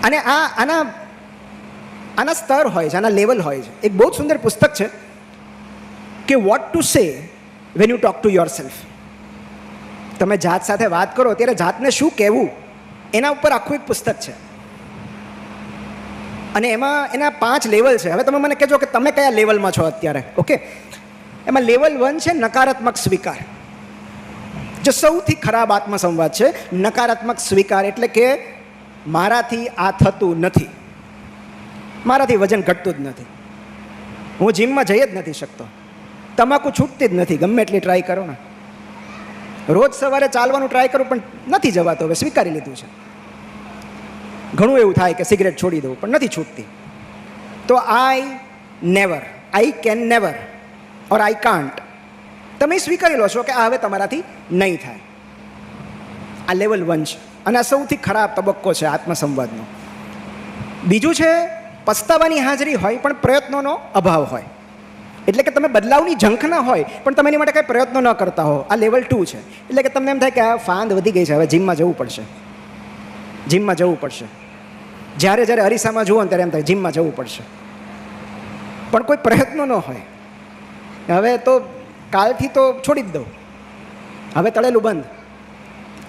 અને આના સ્તર હોય છે, આના લેવલ હોય છે. એક બહુ જ સુંદર પુસ્તક છે કે vote to say when you talk to your self. તમે જાત સાથે વાત કરો ત્યારે જાતને શું કહેવું એના ઉપર આખું એક પુસ્તક છે. અને એમાં એના 5 લેવલ છે. હવે તમે મને કહેજો કે તમે કયા લેવલમાં છો અત્યારે. ઓકે, એમાં લેવલ 1 છે નકારાત્મક સ્વીકાર, જે સૌથી ખરાબ આત્મસંવાદ છે. નકારાત્મક સ્વીકાર એટલે કે મારાથી આ થતું નથી, મારાથી વજન ઘટતું જ નથી, હું જીમમાં જઈ જ નથી શકતો, તમાકુ છૂટતી જ નથી, ગમે એટલી ટ્રાય કરો ને, રોજ સવારે ચાલવાનું ટ્રાય કરું પણ નથી જવાતો, હવે સ્વીકારી લીધું છે. ઘણું એવું થાય કે સિગરેટ છોડી દઉં પણ નથી છૂટતી. તો I can never or I can't, તમે સ્વીકારી લો છો કે આ હવે તમારાથી નહીં થાય. આ લેવલ 1 છે અને આ સૌથી ખરાબ તબક્કો છે આત્મસંવાદનો. બીજું છે પસ્તાવાની હાજરી હોય પણ પ્રયત્નોનો અભાવ હોય. એટલે કે તમે બદલાવની ઝંખ ના હોય પણ તમે એની માટે કંઈ પ્રયત્નો ન કરતા હો. આ લેવલ 2 છે. એટલે કે તમને એમ થાય કે આ ફાંદ વધી ગઈ છે, હવે જીમમાં જવું પડશે, જીમમાં જવું પડશે. જ્યારે જ્યારે અરીસામાં જુઓ ને ત્યારે એમ થાય જીમમાં જવું પડશે, પણ કોઈ પ્રયત્નો ન હોય. હવે તો કાલથી તો છોડી જ દઉં, હવે તળેલું બંધ,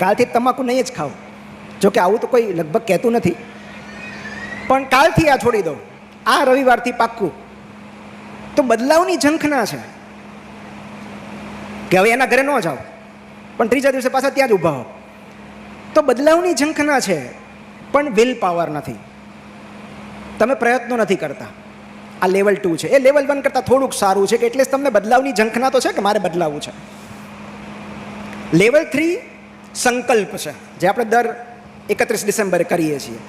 કાલથી તમાકુ નહીં જ ખાવું. જોકે આવું તો કોઈ લગભગ કહેતું નથી, પણ કાલથી આ છોડી દઉં, આ રવિવારથી પાક્કું. તો બદલાવની ઝંખના છે કે હવે એના ઘરે ન જાઓ પણ ત્રીજા દિવસે પાછા ત્યાં જ ઊભા હો. તો બદલાવની ઝંખના છે પણ વિલ પાવર નથી, તમે પ્રયત્નો નથી કરતા. આ લેવલ 2 છે. એ લેવલ 1 કરતાં થોડુંક સારું છે કે એટલે તમને બદલાવની ઝંખના તો છે કે મારે બદલાવવું છે. લેવલ 3 સંકલ્પ છે, જે આપણે દર 31 ડિસેમ્બરે કરીએ છીએ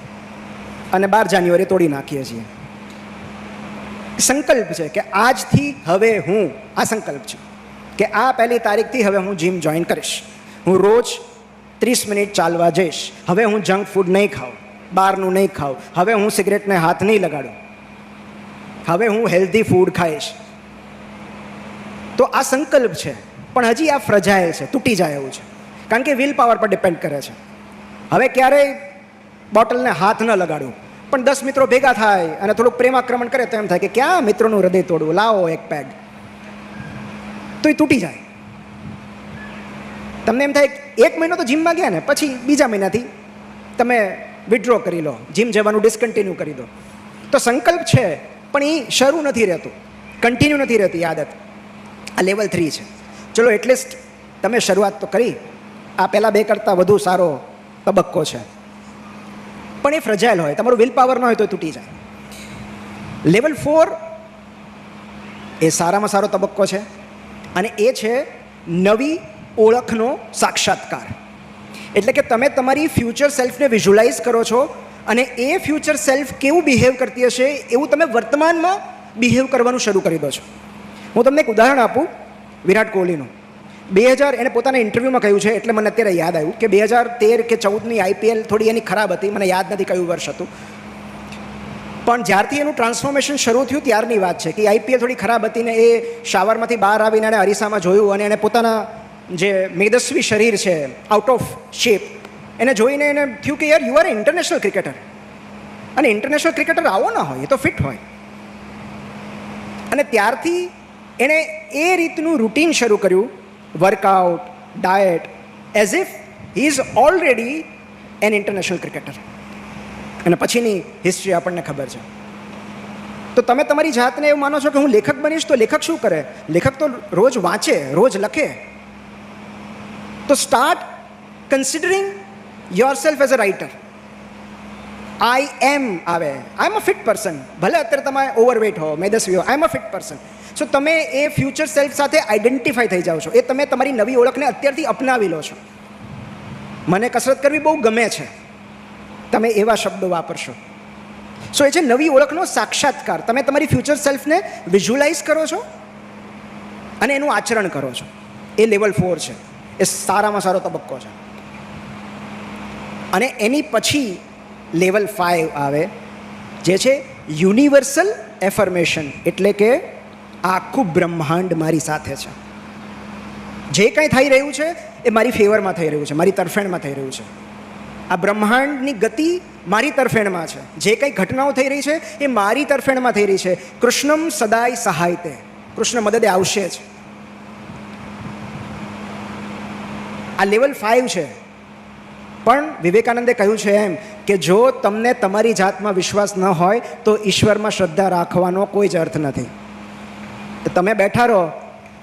અને 12 જાન્યુઆરી તોડી નાખીએ છીએ. સંકલ્પ છે કે આજથી હવે હું, આ સંકલ્પ છે કે આ 1લી તારીખથી હવે હું જીમ જોઈન કરીશ, હું રોજ 30 મિનિટ ચાલવા જઈશ, હવે હું જંક ફૂડ નહીં ખાઉં, બહારનું નહીં ખાઉં, હવે હું સિગરેટને હાથ નહીં લગાડું, હવે હું હેલ્ધી ફૂડ ખાઈશ. તો આ સંકલ્પ છે પણ હજી આ ફ્રજાઇલ છે, તૂટી જાય એવું છે, કારણ કે વિલ પાવર પર ડિપેન્ડ કરે છે. હવે ક્યારેય બોટલને હાથ ન લગાડવું પણ 10 મિત્રો ભેગા થાય અને થોડુંક પ્રેમાક્રમણ કરે તો એમ થાય કે ક્યાં મિત્રોનું હૃદય તોડવું, લાવો એક પેગ, તો એ તૂટી જાય. તમને એમ થાય 1 મહિનો તો જીમમાં ગયા ને, પછી બીજા મહિનાથી તમે વિડ્રો કરી લો, જીમ જવાનું ડિસકન્ટિન્યુ કરી દો. તો સંકલ્પ છે પણ એ શરૂ નથી રહેતું, કન્ટિન્યુ નથી રહેતી આદત. આ લેવલ 3 છે. ચલો એટલીસ્ટ તમે શરૂઆત તો કરી, આ પહેલાં 2 કરતાં વધુ સારો તબક્કો છે, પણ એ ફ્રજાઇલ હોય, તમારું વિલ પાવર ન હોય તો તૂટી જાય. લેવલ 4 એ સારામાં સારો તબક્કો છે અને એ છે નવી ઓળખનો સાક્ષાત્કાર. એટલે કે તમે તમારી ફ્યુચર સેલ્ફને વિઝ્યુલાઇઝ કરો છો અને એ ફ્યુચર સેલ્ફ કેવું બિહેવ કરતી હશે એવું તમે વર્તમાનમાં બિહેવ કરવાનું શરૂ કરી દો છો. હું તમને એક ઉદાહરણ આપું વિરાટ કોહલીનું. 2000 એણે પોતાના ઇન્ટરવ્યૂમાં કહ્યું છે, એટલે મને અત્યારે યાદ આવ્યું કે 2013 કે 14ની IPL થોડી એની ખરાબ હતી, મને યાદ નથી કયું વર્ષ હતું, પણ જ્યારથી એનું ટ્રાન્સફોર્મેશન શરૂ થયું ત્યારની વાત છે કે IPL થોડી ખરાબ હતી ને એ શાવરમાંથી બહાર આવીને એણે અરીસામાં જોયું અને એણે પોતાના જે મેદસ્વી શરીર છે, આઉટ ઓફ શેપ, એને જોઈને એને થયું કે યાર you are A international cricketer, અને ઇન્ટરનેશનલ ક્રિકેટર આવો ના હોય, એ તો ફિટ હોય. અને ત્યારથી એણે એ રીતનું રૂટીન શરૂ કર્યું, workout, diet, as if he is already an international cricketer. અને પછીની હિસ્ટ્રી આપણને ખબર છે. તો તમે તમારી જાતને એવું માનો છો કે હું લેખક બનીશ, તો લેખક શું કરે? લેખક તો રોજ વાંચે, રોજ લખે. તો start considering yourself as a writer. I am આવે, I M a fit person, ભલે અત્યારે તમે ઓવરવેટ હો, મેદસ્વી હો, આઈ એમ અ ફિટ પર્સન. સો તમે એ ફ્યુચર સેલ્ફ સાથે આઈડેન્ટિફાઈ થઈ જાઓ છો, એ તમે તમારી નવી ઓળખને અત્યારથી અપનાવી લો છો. મને કસરત કરવી બહુ ગમે છે, તમે એવા શબ્દો વાપરશો. સો એ છે નવી ઓળખનો સાક્ષાત્કાર. તમે તમારી ફ્યુચર સેલ્ફને વિઝ્યુલાઇઝ કરો છો અને એનું આચરણ કરો છો. એ લેવલ 4 છે, એ સારામાં સારો તબક્કો છે. અને એની પછી લેવલ 5 આવે, જે છે યુનિવર્સલ એફર્મેશન. એટલે કે આખું બ્રહ્માંડ મારી સાથે છે, જે કંઈ થઈ રહ્યું છે એ મારી ફેવરમાં થઈ રહ્યું છે, મારી તરફેણમાં થઈ રહ્યું છે. આ બ્રહ્માંડની ગતિ મારી તરફેણમાં છે. જે કંઈ ઘટનાઓ થઈ રહી છે એ મારી તરફેણમાં થઈ રહી છે. કૃષ્ણમ સદાય સહાયતે, કૃષ્ણ મદદે આવશે જ. આ લેવલ 5 છે. પણ વિવેકાનંદે કહ્યું છે એમ કે જો તમને તમારી જાતમાં વિશ્વાસ ન હોય તો ઈશ્વરમાં શ્રદ્ધા રાખવાનો કોઈ જ અર્થ નથી. તમે બેઠા રહો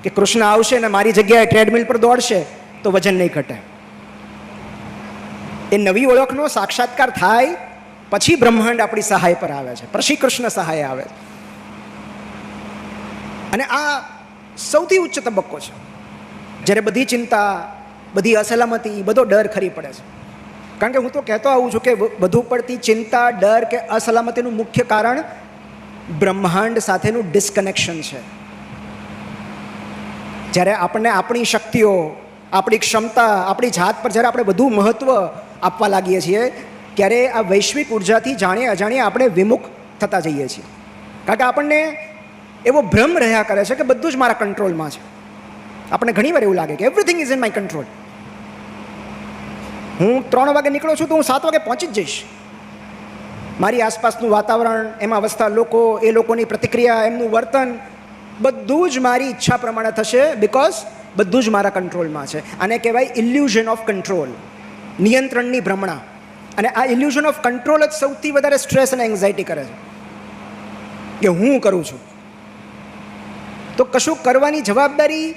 કે કૃષ્ણ આવશે ને મારી જગ્યાએ ટ્રેડમિલ પર દોડશે તો વજન નહીં ઘટે. એ નવી ઓળખનો સાક્ષાત્કાર થાય પછી બ્રહ્માંડ આપણી સહાય પર આવે છે, પછી કૃષ્ણ સહાય આવે છે. અને આ સૌથી ઉચ્ચ તબક્કો છે, જ્યારે બધી ચિંતા, બધી અસલામતી, બધો ડર ખરી પડે છે. કારણ કે હું તો કહેતો આવું છું કે વધુ પડતી ચિંતા, ડર કે અસલામતીનું મુખ્ય કારણ બ્રહ્માંડ સાથેનું ડિસ્કનેક્શન છે. જ્યારે આપણને આપણી શક્તિઓ, આપણી ક્ષમતા, આપણી જાત પર જ્યારે આપણે વધુ મહત્ત્વ આપવા લાગીએ છીએ ત્યારે આ વૈશ્વિક ઉર્જાથી જાણીએ અજાણીએ આપણે વિમુખ થતા જઈએ છીએ. કારણ કે આપણને એવો ભ્રમ રહ્યા કરે છે કે બધું જ મારા કંટ્રોલમાં છે. આપણને ઘણીવાર એવું લાગે કે everything is in my control. હું 3 વાગે નીકળું છું તો હું 7 વાગે પહોંચી જ જઈશ. મારી આસપાસનું વાતાવરણ, એમાં વસતા લોકો, એ લોકોની પ્રતિક્રિયા, એમનું વર્તન બધું જ મારી ઈચ્છા પ્રમાણે થશે, બિકોઝ બધું જ મારા કંટ્રોલમાં છે. આને કહેવાય ઇલ્યુઝન ઓફ કંટ્રોલ, નિયંત્રણની ભ્રમણા. અને આ ઇલ્યુઝન ઓફ કંટ્રોલ જ સૌથી વધારે સ્ટ્રેસ અને એન્ઝાયટી કરે છે કે હું કરું છું. તો કશું કરવાની જવાબદારી,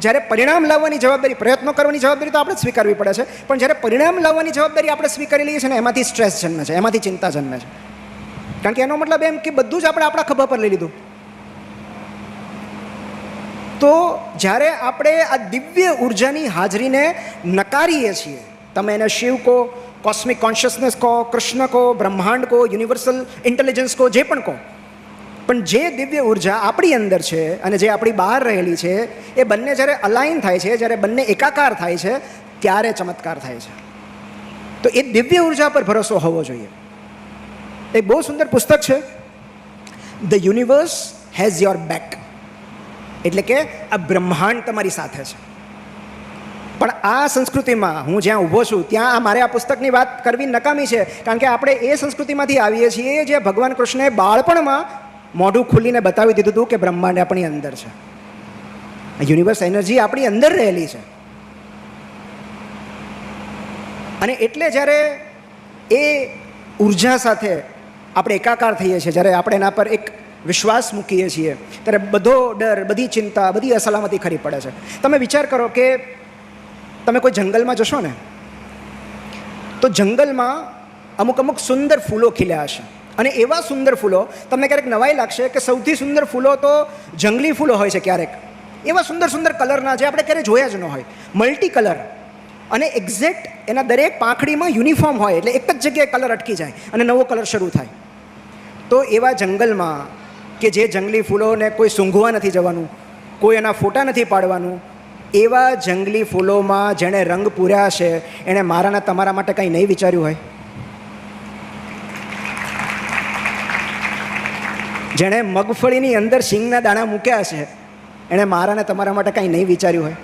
જ્યારે પરિણામ લાવવાની જવાબદારી, પ્રયત્નો કરવાની જવાબદારી તો આપણે જ સ્વીકારવી પડે છે, પણ જ્યારે પરિણામ લાવવાની જવાબદારી આપણે સ્વીકારી લઈએ છીએ ને એમાંથી સ્ટ્રેસ જન્મે છે, એમાંથી ચિંતા જન્મે છે. કારણ કે એનો મતલબ એમ કે બધું જ આપણે આપણા ખભા પર લઈ લીધું. તો જ્યારે આપણે આ દિવ્ય ઉર્જાની હાજરીને નકારીએ છીએ, તમે એને શિવ કહો, કોસ્મિક કોન્શિયસનેસ કહો, કૃષ્ણ કહો, બ્રહ્માંડ કહો, યુનિવર્સલ ઇન્ટેલિજન્સ કહો, જે પણ કહો, પણ જે દિવ્ય ઉર્જા આપણી અંદર છે અને જે આપણી બહાર રહેલી છે એ બંને જ્યારે અલાઇન થાય છે, જ્યારે બંને એકાકાર થાય છે ત્યારે ચમત્કાર થાય છે. તો એ દિવ્ય ઉર્જા પર ભરોસો હોવો જોઈએ. એક બહુ સુંદર પુસ્તક છે, the universe has your back. એટલે કે આ બ્રહ્માંડ તમારી સાથે છે. પણ આ સંસ્કૃતિમાં હું જ્યાં ઊભો છું ત્યાં મારે આ પુસ્તકની વાત કરવી નકામી છે. કારણ કે આપણે એ સંસ્કૃતિમાંથી આવીએ છીએ જે ભગવાન કૃષ્ણએ બાળપણમાં મોઢું ખુલ્લીને બતાવી દીધું હતું કે બ્રહ્માંડ આપણી અંદર છે, યુનિવર્સ એનર્જી આપણી અંદર રહેલી છે. અને એટલે જ્યારે એ ઉર્જા સાથે આપણે એકાકાર થઈએ છીએ, જ્યારે આપણે એના પર એક વિશ્વાસ મૂકીએ છીએ, ત્યારે બધો ડર, બધી ચિંતા, બધી અસલામતી ખરી પડે છે. તમે વિચાર કરો કે તમે કોઈ જંગલમાં જશો ને તો જંગલમાં અમુક સુંદર ફૂલો ખીલ્યા હશે. અને એવા સુંદર ફૂલો તમને ક્યારેક નવાઈ લાગશે કે સૌથી સુંદર ફૂલો તો જંગલી ફૂલો હોય છે ક્યારેક. એવા સુંદર સુંદર કલરના જે આપણે ક્યારેય જોયા જ ન હોય, મલ્ટી કલર, અને એક્ઝેક્ટ એના દરેક પાંખડીમાં યુનિફોર્મ હોય, એટલે એક જ જગ્યાએ કલર અટકી જાય અને નવો કલર શરૂ થાય. તો એવા જંગલમાં કે જે જંગલી ફૂલોને કોઈ સૂંઘવા નથી જવાનું, કોઈ એના ફોટા નથી પાડવાનું, એવા જંગલી ફૂલોમાં જેણે રંગ પૂર્યા છે એણે મારાના તમારા માટે કંઈ નહીં વિચાર્યું હોય? જેણે મગફળીની અંદર શીંગના દાણા મૂક્યા છે એણે મારાને તમારા માટે કંઈ નહીં વિચાર્યું હોય?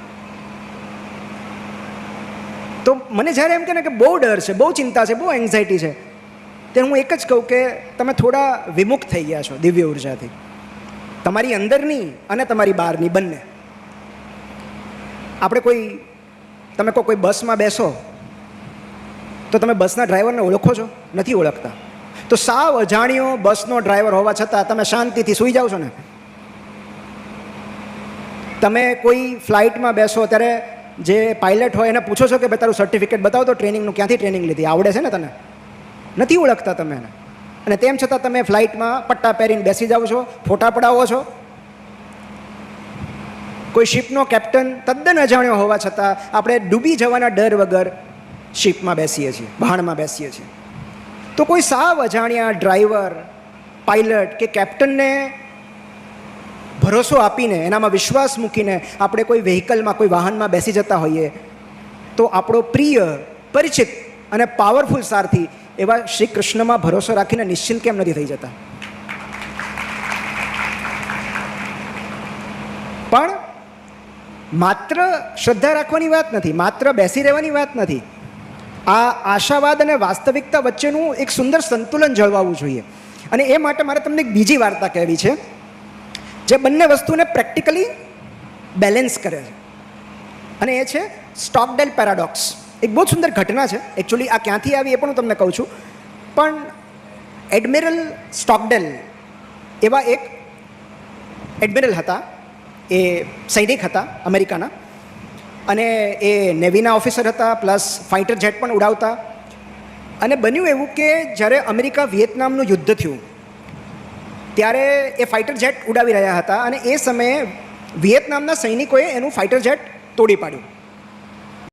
તો મને જ્યારે એમ કહે ને કે બહુ ડર છે, બહુ ચિંતા છે, બહુ એન્ઝાયટી છે, ત્યારે હું એક જ કહું કે તમે થોડા વિમુખ થઈ ગયા છો દિવ્ય ઉર્જાથી, તમારી અંદરની અને તમારી બહારની બંને. આપણે તમે કોઈ બસમાં બેસો તો તમે બસના ડ્રાઈવરને ઓળખો છો? નથી ઓળખતા. તો સાવ અજાણ્યો બસનો ડ્રાઈવર હોવા છતાં તમે શાંતિથી સૂઈ જાઓ છો ને? તમે કોઈ ફ્લાઇટમાં બેસો ત્યારે જે પાયલટ હોય એને પૂછો છો કે ભાઈ તારું સર્ટિફિકેટ બતાવો તો ટ્રેનિંગનું, ક્યાંથી ટ્રેનિંગ લીધી, આવડે છે ને તને? નથી ઓળખતા તમે એને. અને તેમ છતાં તમે ફ્લાઇટમાં પટ્ટા પહેરીને બેસી જાઓ છો, ફોટા પડાવો છો. કોઈ શિપનો કેપ્ટન તદ્દન અજાણ્યો હોવા છતાં આપણે ડૂબી જવાના ડર વગર શિપમાં બેસીએ છીએ, વહાણમાં બેસીએ છીએ. તો કોઈ સાવ અજાણ્યા ડ્રાઈવર, પાયલટ કે કેપ્ટનને ભરોસો આપીને, એનામાં વિશ્વાસ મૂકીને આપણે કોઈ વ્હીકલમાં, કોઈ વાહનમાં બેસી જતા હોઈએ તો આપણો પ્રિય, પરિચિત અને પાવરફુલ સારથી એવા શ્રી કૃષ્ણમાં ભરોસો રાખીને નિશ્ચિંત કેમ નથી થઈ જતા? પણ માત્ર શ્રદ્ધા રાખવાની વાત નથી, માત્ર બેસી રહેવાની વાત નથી. આ આશાવાદ અને વાસ્તવિકતા વચ્ચેનું એક સુંદર સંતુલન જળવાવું જોઈએ. અને એ માટે મારે તમને એક બીજી વાર્તા કહેવી છે જે બંને વસ્તુને પ્રેક્ટિકલી બેલેન્સ કરે છે. અને એ છે સ્ટોકડેલ પેરાડોક્સ. એક બહુ સુંદર ઘટના છે. એકચ્યુઅલી આ ક્યાંથી આવી એ પણ હું તમને કહું છું. પણ એડમિરલ સ્ટોકડેલ એવા એક એડમિરલ હતા, એ સૈનિક હતા અમેરિકાના, અને એ નેવીના ઓફિસર હતા, પ્લસ ફાઇટર જેટ પણ ઉડાવતા. અને બન્યું એવું કે જ્યારે અમેરિકા વિયેતનામનું યુદ્ધ થયું ત્યારે એ ફાઇટર જેટ ઉડાવી રહ્યા હતા, અને એ સમયે વિયેતનામના સૈનિકોએ એનું ફાઇટર જેટ તોડી પાડ્યું.